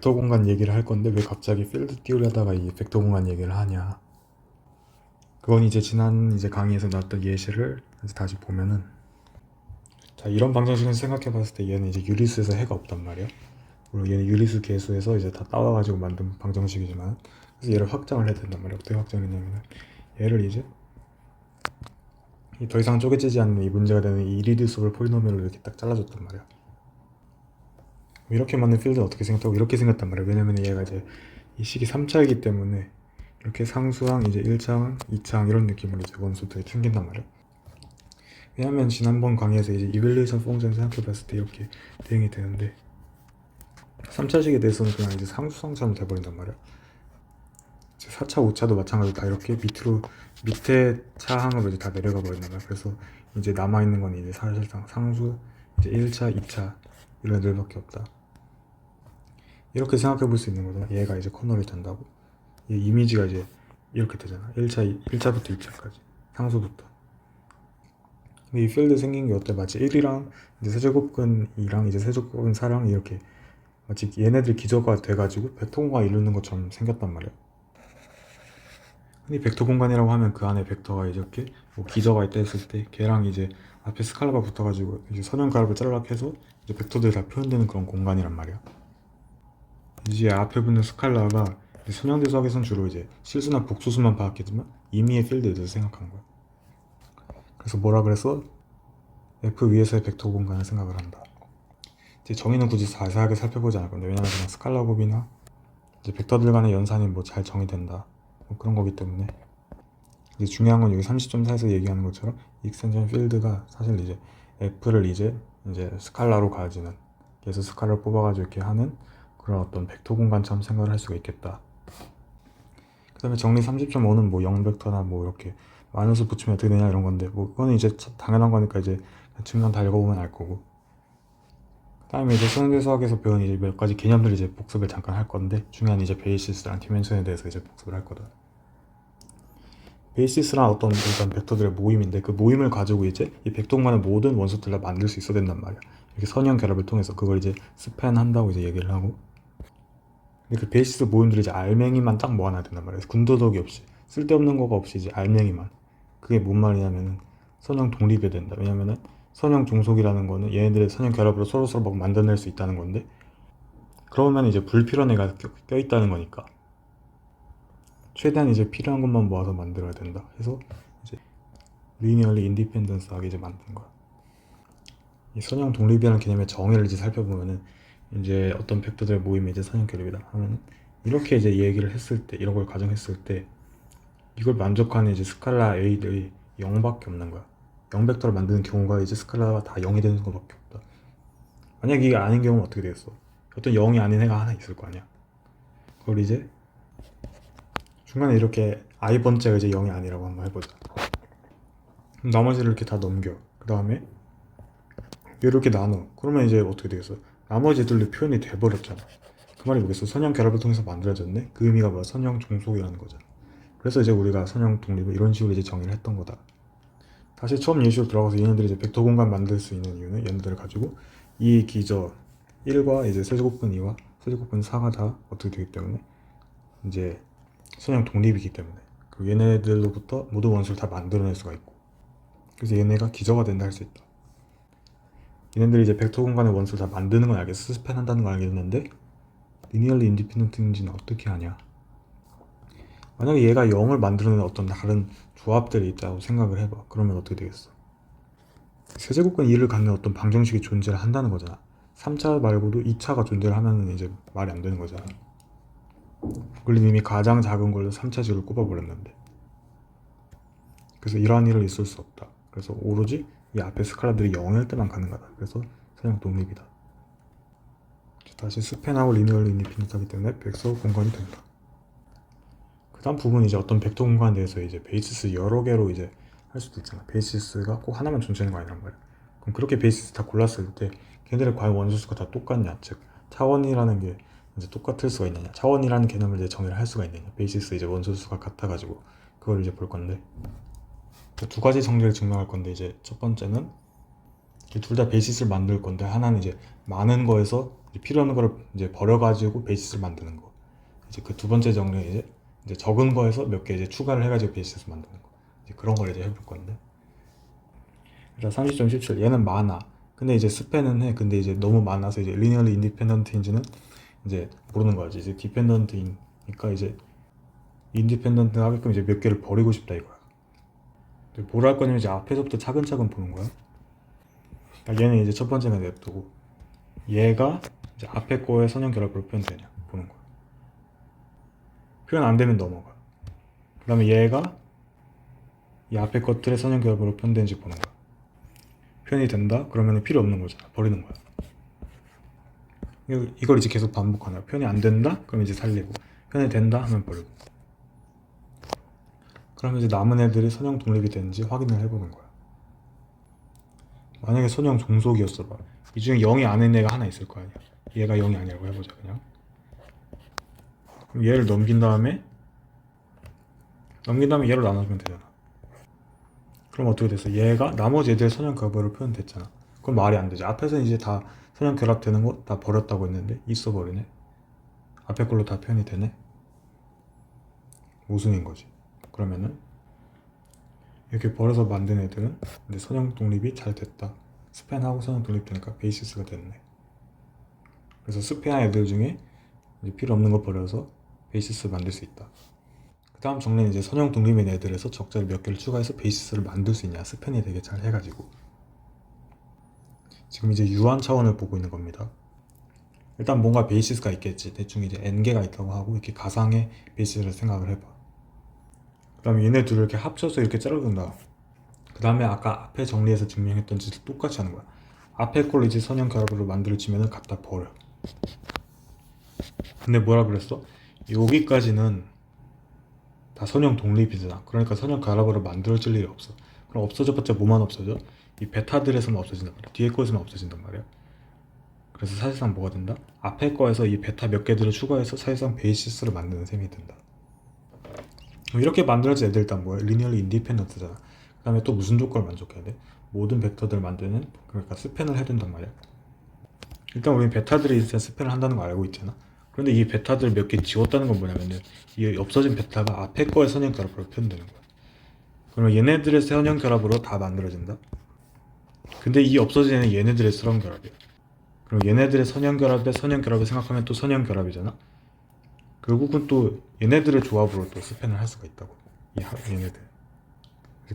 벡터 공간 얘기를 할 건데 왜 갑자기 필드 띄우려 하다가 이 벡터 공간 얘기를 하냐. 그건 이제 지난 강의에서 나왔던 예시를 이제 다시 보면은, 자, 이런 방정식은 생각해 봤을 때 얘는 이제 유리수에서 해가 없단 말이야. 물론 얘는 유리수 계수에서 이제 다 따와가지고 만든 방정식이지만, 그래서 얘를 확장을 해야 된단 말이야. 어떻게 확장을 했냐면은, 얘를 이제 더 이상 쪼개지지 않는 이 문제가 되는 이 이리듀스블 폴리노미얼로 이렇게 딱 잘라줬단 말이야. 이렇게 만든 필드는 어떻게 생겼다고? 이렇게 생겼단 말이야. 왜냐면 얘가 이제 이 식이 3차이기 때문에 이렇게 상수항, 이제 1차항, 2차항 이런 느낌으로 이제 원소들이 생긴단 말이야. 왜냐면 지난번 강의에서 이제 이밸류에이션 펑션 생각해 봤을 때 이렇게 대응이 되는데, 3차식에 대해서는 그냥 이제 상수항처럼 돼버린단 말이야. 4차, 5차도 마찬가지로 다 이렇게 밑에 차항으로 이제 다 내려가 버린단 말이야. 그래서 이제 남아있는 건 이제 사실상 상수, 이제 1차, 2차 이런 애들밖에 없다. 이렇게 생각해 볼 수 있는 거잖아. 얘가 이제 커널이 된다고. 이 이미지가 이제 이렇게 되잖아. 1차부터 2차까지. 상수부터. 이 필드 생긴 게 어때? 마치 1이랑 이제 세제곱근 2랑 이제 세제곱근 4랑 이렇게 마치 얘네들 기저가 돼가지고 벡터 공간을 이루는 것처럼 생겼단 말이야. 근데 벡터 공간이라고 하면 그 안에 벡터가 이렇게 뭐 기저가 있다 했을 때 걔랑 이제 앞에 스칼라가 붙어가지고 이제 선형 가압을 짜르륵 해서 이제 벡터들이 다 표현되는 그런 공간이란 말이야. 이제 앞에 붙는 스칼라가 선형대수학에선 주로 이제 실수나 복수수만 파악했지만 임의의 필드에 대해서 생각하는 거야. 그래서 뭐라 그래서 F 위에서의 벡터 공간을 생각을 한다. 이제 정의는 굳이 자세하게 살펴보지 않을 건데, 왜냐면 그냥 스칼라 곱이나 이제 벡터들 간의 연산이 뭐 잘 정의된다 뭐 그런 거기 때문에, 이제 중요한 건 여기 30.4에서 얘기하는 것처럼 익스텐션 필드가 사실 이제 F를 이제 스칼라로 가지는, 그래서 스칼라를 뽑아가지고 이렇게 하는 그런 어떤 벡터 공간처럼 생각을 할 수가 있겠다. 그 다음에 정리 30.5는 뭐 0벡터나 뭐 이렇게 마이너스 붙이면 어떻게 되냐 이런 건데, 뭐 그거는 이제 당연한 거니까 이제 증명 다 읽어보면 알 거고. 그 다음에 이제 수학에서 배운 이제 몇 가지 개념들 이제 복습을 잠깐 할 건데, 중요한 이제 베이시스랑 디멘션에 대해서 이제 복습을 할 거다. 베이시스란 어떤 일단 벡터들의 모임인데, 그 모임을 가지고 이제 이 벡터 공간의 모든 원소들을 만들 수 있어야 된단 말이야. 이렇게 선형 결합을 통해서 그걸 이제 스팬 한다고 이제 얘기를 하고, 근데 그 베이시스 모임들이 이제 알맹이만 딱 모아놔야 된단 말이야. 군더더기 없이, 쓸데없는 거가 없이 이제 알맹이만. 그게 뭔 말이냐면은 선형 독립이 된다. 왜냐면은 선형 종속이라는 거는 얘네들의 선형 결합으로 서로서로 막 만들어낼 수 있다는 건데, 그러면 이제 불필요한 애가 껴있다는 거니까 최대한 이제 필요한 것만 모아서 만들어야 된다. 해서 이제 리니얼리 인디펜던스하게 이제 만든 거야. 이 선형 독립이라는 개념의 정의를 이제 살펴보면은, 이제 어떤 벡터들의 모임이 이제 선형 결합이다 하면 이렇게 이제 얘기를 했을 때, 이런 걸 가정했을 때 이걸 만족하는 이제 스칼라 A들이 0밖에 없는 거야. 0벡터를 만드는 경우가 이제 스칼라가 다 0이 되는 것밖에 없다. 만약 이게 아닌 경우는 어떻게 되겠어? 어떤 0이 아닌 애가 하나 있을 거 아니야. 그걸 이제 중간에 이렇게 i번째가 이제 0이 아니라고 한번 해보자. 그럼 나머지를 이렇게 다 넘겨. 그 다음에 이렇게 나눠. 그러면 이제 어떻게 되겠어? 나머지 애들로 표현이 돼버렸잖아. 그 말이 뭐겠어? 선형 결합을 통해서 만들어졌네? 그 의미가 뭐야? 선형 종속이라는 거잖아. 그래서 이제 우리가 선형 독립을 이런 식으로 이제 정의를 했던 거다. 다시 처음 예시로 들어가서 얘네들이 이제 벡터 공간 만들 수 있는 이유는 얘네들을 가지고 이 기저 1과 이제 세제곱근 2와 세제곱근 4가 다 어떻게 되기 때문에 이제 선형 독립이기 때문에, 그 얘네들로부터 모든 원소를 다 만들어낼 수가 있고, 그래서 얘네가 기저가 된다 할 수 있다. 얘네들이 이제 벡터 공간의 원소를 다 만드는 건 알겠어. 스팬 한다는 건 알겠는데 리니얼리 인디펜던트인지는 어떻게 하냐. 만약에 얘가 0을 만들어내는 어떤 다른 조합들이 있다고 생각을 해봐. 그러면 어떻게 되겠어? 세제곱근 2를 갖는 어떤 방정식이 존재를 한다는 거잖아. 3차 말고도 2차가 존재를 하면은 이제 말이 안 되는 거잖아. 우리는 이미 가장 작은 걸로 3차식을 꼽아버렸는데, 그래서 이러한 일은 있을 수 없다. 그래서 오로지 이 앞에 스칼라들이 0일 때만 가능하다. 그래서 선형 독립이다. 다시 스팬하고 리니얼리 인디펜던트하기 때문에 벡터 공간이 된다. 그 다음 부분은 이제 어떤 벡터 공간에 대해서 이제 베이시스 여러 개로 이제 할 수도 있잖아. 베이시스가 꼭 하나만 존재하는 거 아니란 말이야. 그럼 그렇게 베이시스 다 골랐을 때 걔네들의 과연 원소수가 다 똑같냐, 즉 차원이라는 게 이제 똑같을 수가 있느냐, 차원이라는 개념을 이제 정의를 할 수가 있느냐. 베이시스 이제 원소수가 같아가지고 그걸 이제 볼 건데, 두 가지 정리를 증명할 건데, 이제 첫 번째는 둘 다 베이시스를 만들 건데, 하나는 이제 많은 거에서 이제 필요 없는 거를 이제 버려가지고 베이시스를 만드는 거. 이제 그 두 번째 정리는 이제 적은 거에서 몇 개 이제 추가를 해가지고 베이시스 만드는 거. 이제 그런 걸 이제 해볼 건데. 일단 30.17 얘는 많아. 근데 이제 스팬은 해. 근데 이제 너무 많아서 이제 리니어리 인디펜던트인지는 이제 모르는 거지. 이제 디펜던트이니까 이제 인디펜던트 하게끔 이제 몇 개를 버리고 싶다 이거야. 뭘 할 거냐면 이제 앞에서부터 차근차근 보는 거야. 그러니까 얘는 이제 첫 번째는 냅두고 얘가 이제 앞에 거에 선형 결합으로 표현되냐 보는 거야. 표현 안 되면 넘어가. 그 다음에 얘가 이 앞에 것들의 선형 결합으로 표현되는지 보는 거야. 표현이 된다? 그러면 필요 없는 거잖아. 버리는 거야. 이걸 이제 계속 반복하는 거야. 표현이 안 된다? 그럼 이제 살리고. 표현이 된다? 하면 버리고. 그러면 이제 남은 애들이 선형 독립이 되는지 확인을 해보는 거야. 만약에 선형 종속이었어 봐. 이 중에 0이 아닌 애가 하나 있을 거 아니야. 얘가 0이 아니라고 해보자 그냥. 그럼 얘를 넘긴 다음에 얘로 나눠주면 되잖아. 그럼 어떻게 됐어? 얘가 나머지 애들의 선형 결합으로 표현됐잖아. 그럼 말이 안 되지. 앞에서는 이제 다 선형 결합되는 거 다 버렸다고 했는데 있어버리네. 앞에 걸로 다 표현이 되네. 모순인 거지. 그러면은 이렇게 버려서 만든 애들은 이제 선형 독립이 잘 됐다. 스팬하고 선형 독립되니까 베이시스가 됐네. 그래서 스팬한 애들 중에 이제 필요 없는 거 버려서 베이시스를 만들 수 있다. 그 다음 정리는 이제 선형 독립인 애들에서 적자를 몇 개를 추가해서 베이시스를 만들 수 있냐. 스팬이 되게 잘 해가지고. 지금 이제 유한 차원을 보고 있는 겁니다. 일단 뭔가 베이시스가 있겠지. 대충 이제 n개가 있다고 하고 이렇게 가상의 베이시스를 생각을 해봐. 그 다음에 얘네 둘을 이렇게 합쳐서 이렇게 자르든가. 그 다음에 아까 앞에 정리해서 증명했던 짓을 똑같이 하는 거야. 앞에 걸 이제 선형 결합으로 만들어지면은 갖다 버려. 근데 뭐라 그랬어? 여기까지는 다 선형 독립이잖아. 그러니까 선형 결합으로 만들어질 일이 없어. 그럼 없어져봤자 뭐만 없어져? 이 베타들에서만 없어진단 말이야. 뒤에 거에서만 없어진단 말이야. 그래서 사실상 뭐가 된다? 앞에 거에서 이 베타 몇 개들을 추가해서 사실상 베이시스를 만드는 셈이 된다. 이렇게 만들어진 애들 일단 뭐야? 리니얼리 인디펜던트잖아. 그 다음에 또 무슨 조건을 만족해야 돼? 모든 벡터들을 만드는, 그러니까 스팬을 해야 된단 말이야. 일단 우리는 베타들이 일단 스팬을 한다는 거 알고 있잖아. 그런데 이 베타들 몇 개 지웠다는 건 뭐냐면은 이 없어진 베타가 앞에 거의 선형 결합으로 표현되는 거야. 그러면 얘네들의 선형 결합으로 다 만들어진다. 근데 이 없어진 애는 얘네들의 선형 결합이야. 그럼 얘네들의 선형 결합을 생각하면 또 선형 결합이잖아. 결국은 또 얘네들의 조합으로 또 스팬을 할 수가 있다고. 얘네들.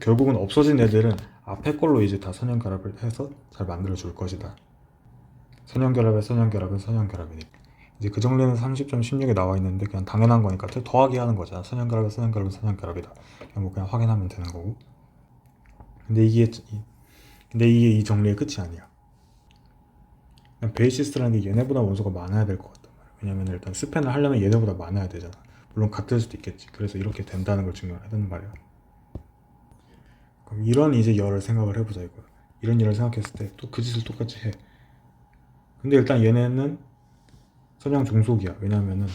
결국은 없어진 애들은 앞에 걸로 이제 다 선형 결합을 해서 잘 만들어 줄 것이다. 선형 결합은 선형 결합이니까. 이제 그 정리는 30.16에 나와 있는데 그냥 당연한 거니까 더하기 하는 거잖아. 선형 결합은 선형 결합이다. 그냥 확인하면 되는 거고. 근데 이게 이 정리의 끝이 아니야. 베이시스라는 게 얘네보다 원소가 많아야 될 것 같단 말이야. 왜냐면 일단 스팬을 하려면 얘네보다 많아야 되잖아. 물론 같을 수도 있겠지. 그래서 이렇게 된다는 걸 증명해야 되는 말이야. 그럼 이런 이제 열을 생각을 해보자 이거야. 이런 열을 생각했을 때 또 그 짓을 똑같이 해. 근데 일단 얘네는 선형 종속이야. 왜냐면은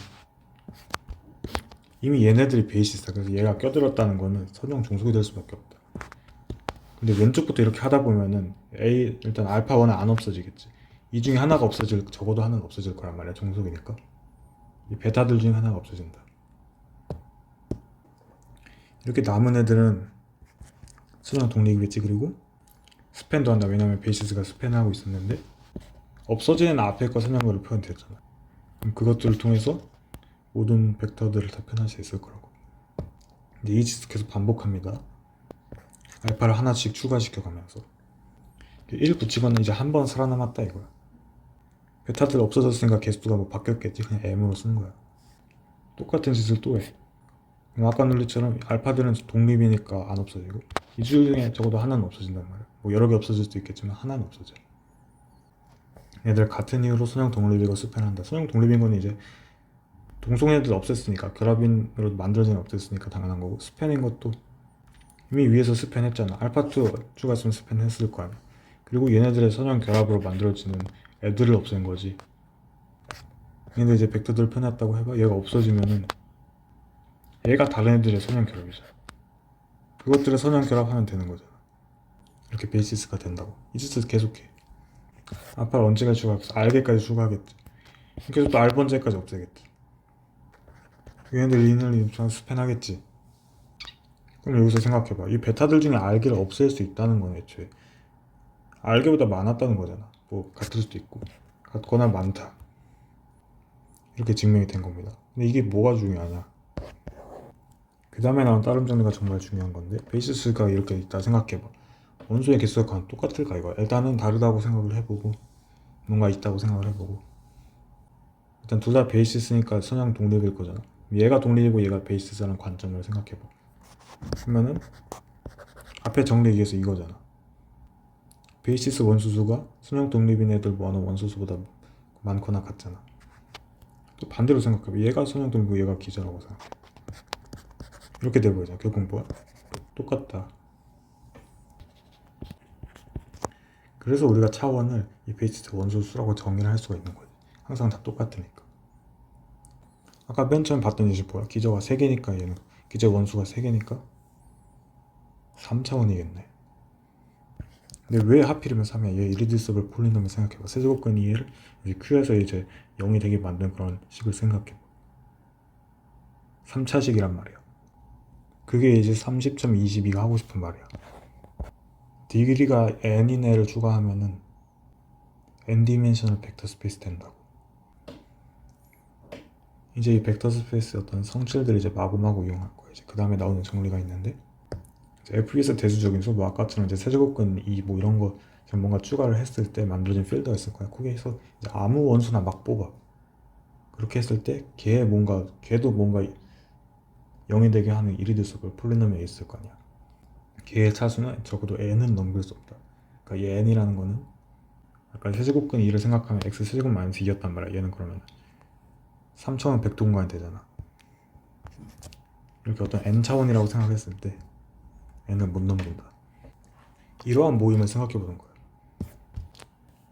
이미 얘네들이 베이시스야. 그래서 얘가 껴들었다는 거는 선형 종속이 될 수밖에 없다. 근데 왼쪽부터 이렇게 하다 보면은 일단 알파1은 안 없어지겠지. 이 중에 하나가 적어도 하나는 없어질 거란 말이야. 종속이니까. 이 베타들 중에 하나가 없어진다. 이렇게 남은 애들은 선형 독립이겠지. 그리고 스팬도 한다. 왜냐면 베이시스가 스팬하고 있었는데 없어지는 앞에 거 선형으로 표현됐잖아. 그럼 그것들을 통해서 모든 벡터들을 다 표현할 수 있을 거라고. 이제 이 짓을 계속 반복합니다. 알파를 하나씩 추가시켜 가면서 1 붙이고는 이제 한 번 살아남았다 이거야. 베타들 없어졌으니까 개수가 뭐 바뀌었겠지. 그냥 m으로 쓰는 거야. 똑같은 짓을 또 해. 아까 논리처럼 알파들은 독립이니까 안 없어지고 이 중에 적어도 하나는 없어진단 말이야. 뭐 여러 개 없어질 수도 있겠지만 하나는 없어져. 얘들 같은 이유로 선형 독립이고 스팬한다. 선형 독립인 건 이제 동성애들 없앴으니까 결합인으로 만들어진 애 없앴으니까 당연한 거고, 스팬인 것도 이미 위에서 스팬했잖아. 알파2 추가했으면 스팬했을 거 아니야. 그리고 얘네들의 선형 결합으로 만들어지는 애들을 없앤 거지. 근데 이제 벡터들을 펴놨다고 해봐. 얘가 없어지면은 얘가 다른 애들의 선형 결합이잖아. 그것들의 선형 결합하면 되는 거잖아. 이렇게 베이시스가 된다고. 이 짓을 계속해. 알파를 언제까지 추가하겠어? 알게까지 추가하겠지. 그래서 또 R번째까지 없애겠지. 얘네들 리니얼리 스팬하겠지. 그럼 여기서 생각해봐. 이 베타들 중에 R개를 없앨 수 있다는 건 애초에 R개보다 많았다는 거잖아. 뭐 같을 수도 있고 같거나 많다. 이렇게 증명이 된 겁니다. 근데 이게 뭐가 중요하냐? 그 다음에 나온 따름 정리가 정말 중요한 건데 베이시스가 이렇게 있다 생각해봐. 원소의 개수가 과연 똑같을까 이거. 일단은 다르다고 생각을 해보고 뭔가 있다고 생각을 해보고 일단 둘 다 베이시스니까 선형 독립일 거잖아. 얘가 독립이고 얘가 베이시스라는 관점으로 생각해봐. 그러면은 앞에 정리에 의해서 이거잖아. 베이시스 원소수가 선형 독립인 애들 모아놓은 원소수보다 많거나 같잖아. 또 반대로 생각해봐. 얘가 선형 독립이고 얘가 기저라고 생각해. 이렇게 돼버리잖아. 결국 뭐야? 똑같다. 그래서 우리가 차원을 이 베이시스 원소수라고 정의를 할 수가 있는 거지. 항상 다 똑같으니까. 아까 맨 처음 봤던 예시 뭐야? 기저가 3개니까 얘는 기저 원수가 3개니까 3차원이겠네. 근데 왜 하필이면 3이야? 얘 이리듀서블 폴리놈을 생각해봐. 세제곱근 2를 Q에서 이제 0이 되게 만든 그런 식을 생각해봐. 3차식이란 말이야. 그게 이제 30.22가 하고 싶은 말이야. 디그리가 n인 애를 추가하면은 n 디멘셔널 벡터 스페이스 된다고. 이제 이 벡터 스페이스의 어떤 성질들을 이제 마구마구 이용할 거야. 이제 그 다음에 나오는 정리가 있는데 FE에서 대수적인 수, 뭐 아까처럼 이제 세제곱근 2 뭐 이런 거 뭔가 추가를 했을 때 만들어진 필드가 있을 거야. 거기에서 이제 아무 원수나 막 뽑아. 그렇게 했을 때 걔도 뭔가 0이 되게 하는 이리듀서블 폴리노미얼이 있을 거 아니야. 걔의 차수는 적어도 n은 넘길 수 없다. 그러니까 이 n이라는 거는 아까 세제곱근 2를 생각하면 x 세제곱 마이너스 2였단 말이야. 얘는 그러면 3차원 백동간이 되잖아. 이렇게 어떤 n차원이라고 생각했을 때 n을 못 넘긴다. 이러한 모임을 생각해보는 거야.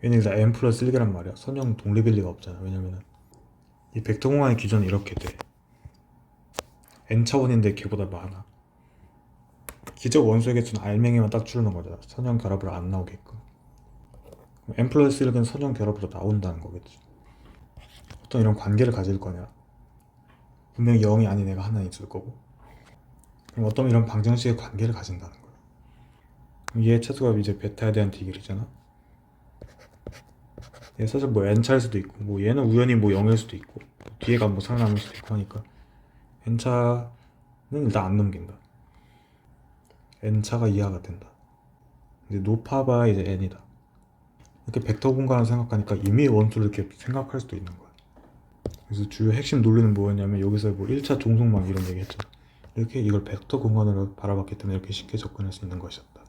얘는 다 n 플러스 1개란 말이야. 선형 독립일 리가 없잖아. 왜냐면은 이 벡터 공간의 기전이 이렇게 돼. n차원인데 걔보다 많아. 기적 원소의 개수는 R명이만 딱 줄는 거잖아. 선형 결합으로 안 나오게끔. n 플러스 1은 선형 결합으로 나온다는 거겠지. 어떤 이런 관계를 가질 거냐. 분명히 0이 아닌 애가 하나 있을 거고. 그럼 어떤 이런 방정식의 관계를 가진다는 거야. 그럼 얘의 차수가 이제 베타에 대한 디그리잖아. 얘 사실 뭐 n차일 수도 있고, 뭐 얘는 우연히 뭐 0일 수도 있고, 뒤에가 뭐 살아남을 수도 있고 하니까 n차는 일단 안 넘긴다. n차가 이하가 된다. 이제 높아봐야 이제 n이다. 이렇게 벡터 공간을 생각하니까 이미 원수를 이렇게 생각할 수도 있는 거야. 그래서 주요 핵심 논리는 뭐였냐면 여기서 뭐 1차 종속막 이런 얘기 했잖아. 이렇게 이걸 벡터 공간으로 바라봤기 때문에 이렇게 쉽게 접근할 수 있는 것이었다.